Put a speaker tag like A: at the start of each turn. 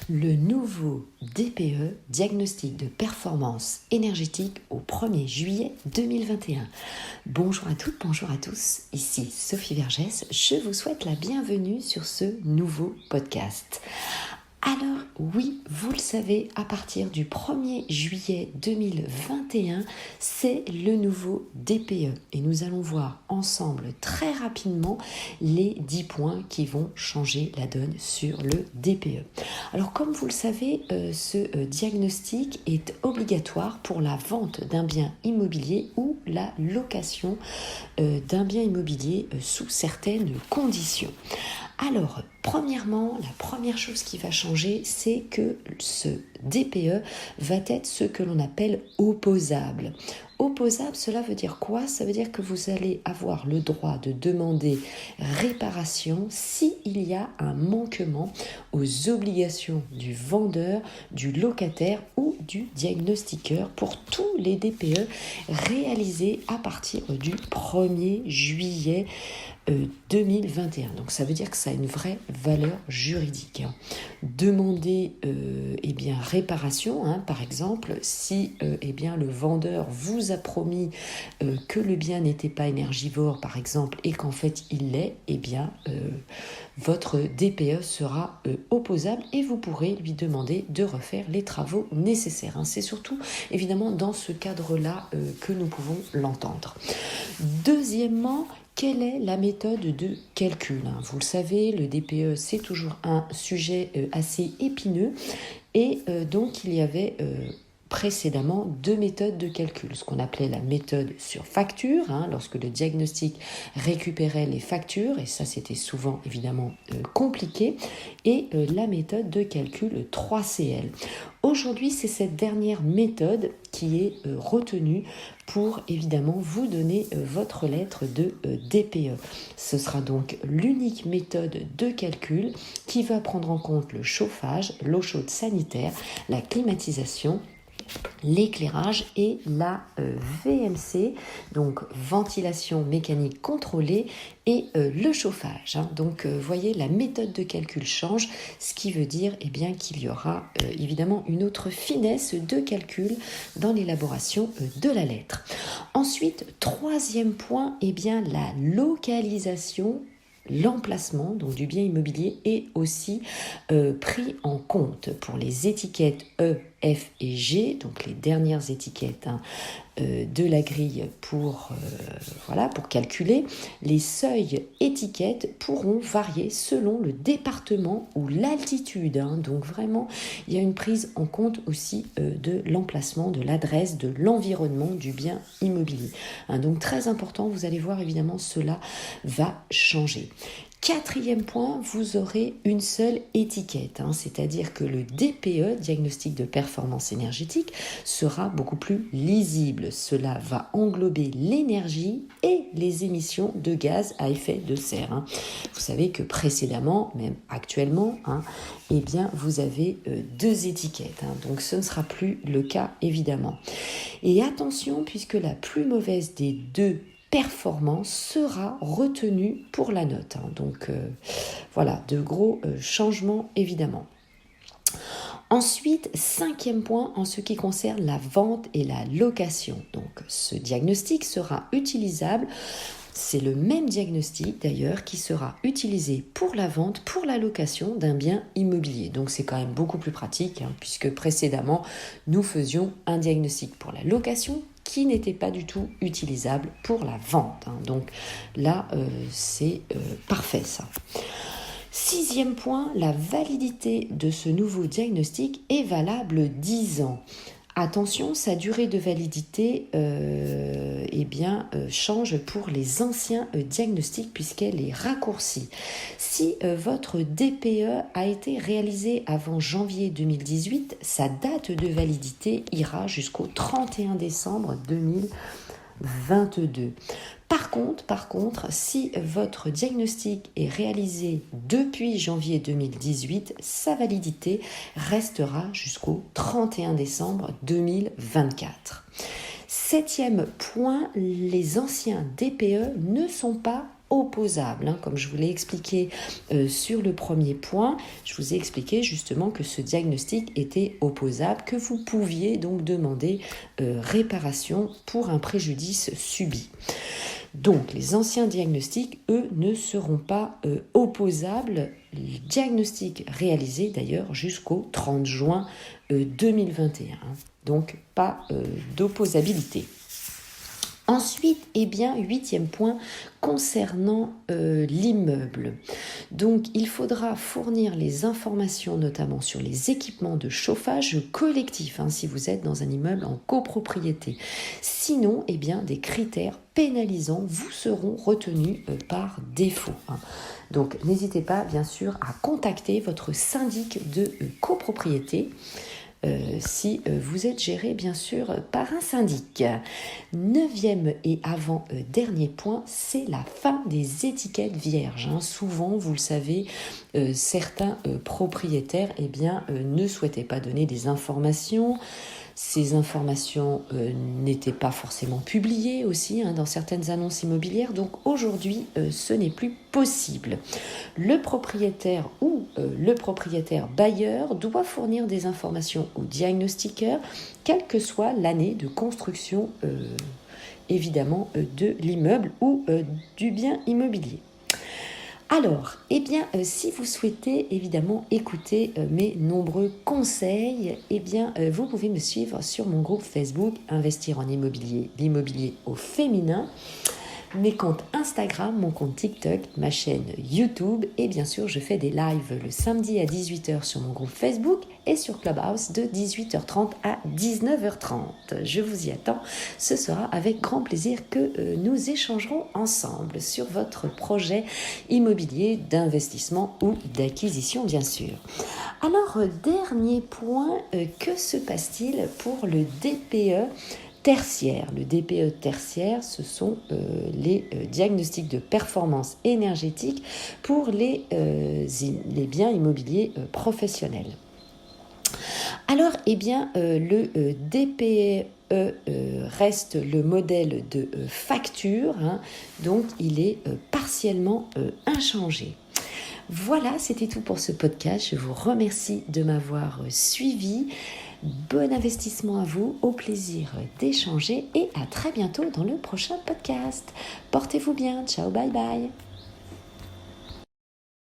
A: Le nouveau DPE, diagnostic de performance énergétique au 1er juillet 2021. Bonjour à toutes, bonjour à tous, ici Sophie Vergès, je vous souhaite la bienvenue sur ce nouveau podcast. Alors oui, vous le savez, à partir du 1er juillet 2021, c'est le nouveau DPE et nous allons voir ensemble très rapidement les 10 points qui vont changer la donne sur le DPE. Alors comme vous le savez, ce diagnostic est obligatoire pour la vente d'un bien immobilier ou la location d'un bien immobilier sous certaines conditions. Alors, premièrement, la première chose qui va changer, c'est que ce DPE va être ce que l'on appelle opposable. Opposable, cela veut dire quoi? Ça veut dire que vous allez avoir le droit de demander réparation s'il y a un manquement aux obligations du vendeur, du locataire ou du diagnostiqueur pour tous les DPE réalisés à partir du 1er juillet 2021. Donc ça veut dire que ça a une vraie valeur juridique. Demander réparation, par exemple, si le vendeur vous a promis que le bien n'était pas énergivore, par exemple, et qu'en fait il l'est, votre DPE sera opposable et vous pourrez lui demander de refaire les travaux nécessaires. C'est surtout évidemment dans ce cadre-là que nous pouvons l'entendre. Deuxièmement, quelle est la méthode de calcul? Vous le savez, le DPE, c'est toujours un sujet assez épineux et donc il y avait précédemment 2 méthodes de calcul. Ce qu'on appelait la méthode sur facture, lorsque le diagnostic récupérait les factures, et ça c'était souvent évidemment compliqué, et la méthode de calcul 3CL. Aujourd'hui, c'est cette dernière méthode qui est retenue pour évidemment vous donner votre lettre de DPE. Ce sera donc l'unique méthode de calcul qui va prendre en compte le chauffage, l'eau chaude sanitaire, la climatisation, l'éclairage et la VMC, donc ventilation mécanique contrôlée, et le chauffage. Donc voyez, la méthode de calcul change, ce qui veut dire qu'il y aura évidemment une autre finesse de calcul dans l'élaboration de la lettre. Ensuite, troisième point, la localisation, l'emplacement donc du bien immobilier est aussi pris en compte pour les étiquettes E, F et G, donc les dernières étiquettes de la grille pour calculer. Les seuils étiquettes pourront varier selon le département ou l'altitude. Donc vraiment, il y a une prise en compte aussi de l'emplacement, de l'adresse, de l'environnement du bien immobilier. Donc très important, vous allez voir évidemment, cela va changer. Quatrième point, vous aurez une seule étiquette, c'est-à-dire que le DPE, diagnostic de performance énergétique, sera beaucoup plus lisible. Cela va englober l'énergie et les émissions de gaz à effet de serre. Vous savez que précédemment, même actuellement, vous avez 2 étiquettes. Donc ce ne sera plus le cas évidemment. Et attention, puisque la plus mauvaise des 2 performance sera retenue pour la note. Donc de gros changements évidemment. Ensuite, 5e point en ce qui concerne la vente et la location. Donc ce diagnostic sera utilisable. C'est le même diagnostic d'ailleurs qui sera utilisé pour la vente, pour la location d'un bien immobilier. Donc c'est quand même beaucoup plus pratique puisque précédemment nous faisions un diagnostic pour la location qui n'était pas du tout utilisable pour la vente. Donc là, c'est parfait ça. 6e point, la validité de ce nouveau diagnostic est valable 10 ans. Attention, sa durée de validité change pour les anciens diagnostics puisqu'elle est raccourcie. Si votre DPE a été réalisé avant janvier 2018, sa date de validité ira jusqu'au 31 décembre 2022. Par contre, si votre diagnostic est réalisé depuis janvier 2018, sa validité restera jusqu'au 31 décembre 2024. 7e point, les anciens DPE ne sont pas opposable. Comme je vous l'ai expliqué sur le premier point, je vous ai expliqué justement que ce diagnostic était opposable, que vous pouviez donc demander réparation pour un préjudice subi. Donc, les anciens diagnostics, eux, ne seront pas opposables. Les diagnostics réalisés d'ailleurs jusqu'au 30 juin 2021. Donc, pas d'opposabilité. Ensuite, huitième point, concernant l'immeuble. Donc, il faudra fournir les informations notamment sur les équipements de chauffage collectif, si vous êtes dans un immeuble en copropriété. Sinon, des critères pénalisants vous seront retenus par défaut. Donc, n'hésitez pas, bien sûr, à contacter votre syndic de copropriété. Si vous êtes géré bien sûr par un syndic. 9e et avant-dernier point, c'est la fin des étiquettes vierges. Souvent, vous le savez, certains propriétaires ne souhaitaient pas donner des informations. Ces informations n'étaient pas forcément publiées aussi dans certaines annonces immobilières. Donc aujourd'hui, ce n'est plus possible. Le propriétaire ou le propriétaire bailleur doit fournir des informations au diagnostiqueur, quelle que soit l'année de construction évidemment de l'immeuble ou du bien immobilier. Alors, si vous souhaitez évidemment écouter mes nombreux conseils, vous pouvez me suivre sur mon groupe Facebook Investir en immobilier, l'immobilier au féminin, mes comptes Instagram, mon compte TikTok, ma chaîne YouTube et bien sûr je fais des lives le samedi à 18h sur mon groupe Facebook et sur Clubhouse de 18h30 à 19h30. Je vous y attends, ce sera avec grand plaisir que nous échangerons ensemble sur votre projet immobilier d'investissement ou d'acquisition bien sûr. Alors dernier point, que se passe-t-il pour le DPE tertiaire? Le DPE tertiaire, ce sont les diagnostics de performance énergétique pour les biens immobiliers professionnels. Alors, le DPE reste le modèle de facture, donc il est partiellement inchangé. Voilà, c'était tout pour ce podcast. Je vous remercie de m'avoir suivi. Bon investissement à vous, au plaisir d'échanger et à très bientôt dans le prochain podcast. Portez-vous bien, ciao, bye bye.